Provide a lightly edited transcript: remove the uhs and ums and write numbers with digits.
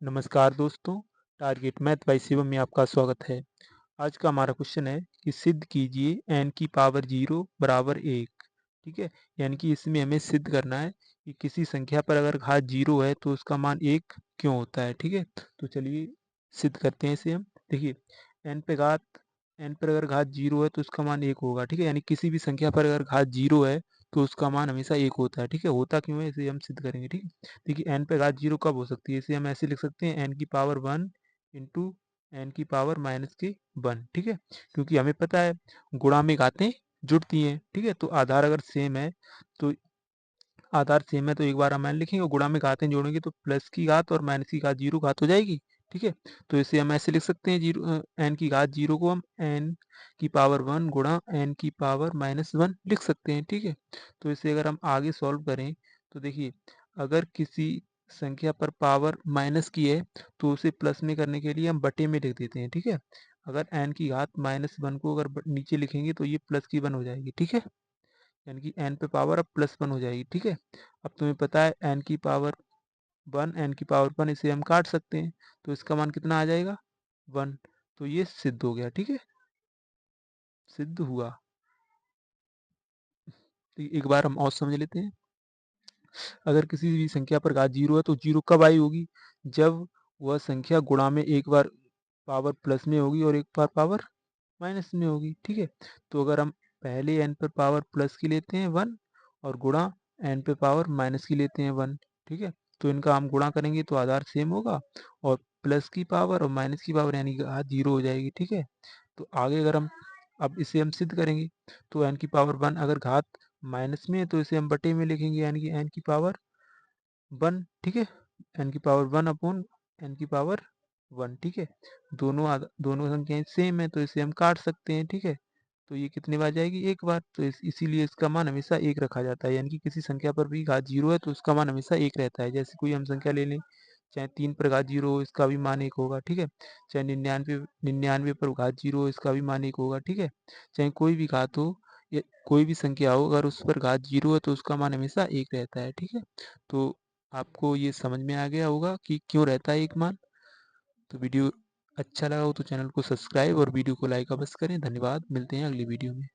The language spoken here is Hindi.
नमस्कार दोस्तों, टारगेट मैथ बाय शिवम में आपका स्वागत है। आज का हमारा क्वेश्चन है कि सिद्ध कीजिए n की पावर 0 बराबर 1। ठीक है, यानी कि इसमें हमें सिद्ध करना है कि किसी संख्या पर अगर घात 0 है तो उसका मान 1 क्यों होता है। ठीक है, तो चलिए सिद्ध करते हैं इसे हम। देखिए, n पे घात n पर अगर घात 0 है तो उसका मान 1 होगा। ठीक है, यानी किसी भी संख्या पर अगर घात 0 है तो उसका मान हमेशा 1 होता है। ठीक है, होता क्यों है इसे हम सिद्ध करेंगे। ठीक है, देखिए n पे घात 0 कब हो सकती है, इसे हम ऐसे लिख सकते हैं n की पावर 1 इंटू n की पावर माइनस के 1। ठीक है, क्योंकि हमें पता है गुणा में घातें जुड़ती हैं। ठीक है, तो आधार अगर सेम है तो एक बार हम लिखेंगे और गुणा में घातें जोड़ेंगे तो प्लस की घात और माइनस की घात 0 घात हो जाएगी। ठीक है, तो इसे हम ऐसे लिख सकते हैं n की घात 0 को हम n की पावर 1 गुणा n की पावर माइनस 1 लिख सकते हैं। ठीक है, तो इसे अगर हम आगे सॉल्व करें तो देखिए, अगर किसी संख्या पर पावर माइनस की है तो उसे प्लस में करने के लिए हम बटे में लिख देते हैं। ठीक है, अगर n की घात माइनस 1 को अगर नीचे लिखेंगे तो ये प्लस की 1 हो जाएगी। ठीक है, यानी कि n पे पावर अब प्लस 1 हो जाएगी। ठीक है, अब तुम्हें पता है n की पावर 1 n की पावर 1 इसे हम काट सकते हैं तो इसका मान कितना आ जाएगा 1। तो ये सिद्ध हो गया। ठीक है, सिद्ध हुआ। तो एक बार हम और समझ लेते हैं। अगर किसी भी संख्या पर घात 0 है तो 0 कब आई होगी, जब वह संख्या गुणा में एक बार पावर प्लस में होगी और एक बार पावर माइनस में होगी। ठीक है, तो अगर हम पहले n पर पावर प्लस की लेते हैं 1 और गुणा n पे पावर माइनस की लेते हैं 1। ठीक है, तो इनका हम गुणा करेंगे तो आधार सेम होगा और प्लस की पावर और माइनस की पावर यानी घात 0 हो जाएगी। ठीक है, तो आगे अगर हम अब इसे हम सिद्ध करेंगे तो n की पावर 1 अगर घात माइनस में है तो इसे हम बटे में लिखेंगे यानी कि n की पावर 1। ठीक है, n की पावर 1 अपॉन n की पावर 1। ठीक है, दोनों संख्याएं सेम है तो इसे हम काट सकते हैं। ठीक है, तो ये कितनी बार जाएगी, एक बार। तो इसीलिए इसका मान हमेशा 1 रखा जाता है, यानी कि किसी संख्या पर भी घात 0 है तो उसका मान हमेशा 1 रहता है। जैसे कोई हम संख्या ले लें, चाहे 3 पर घात 0 हो इसका भी मान 1 होगा। ठीक है, चाहे 99 पर घात 0 हो इसका भी मान 1 होगा। ठीक है, चाहे कोई भी घात हो या कोई भी संख्या हो, अगर उस पर घात 0 है तो उसका मान हमेशा 1 रहता है। ठीक है, तो आपको ये समझ में आ गया होगा कि क्यों रहता है एक मान। तो वीडियो अच्छा लगा हो तो चैनल को सब्सक्राइब और वीडियो को लाइक अवश्य करें। धन्यवाद, मिलते हैं अगली वीडियो में।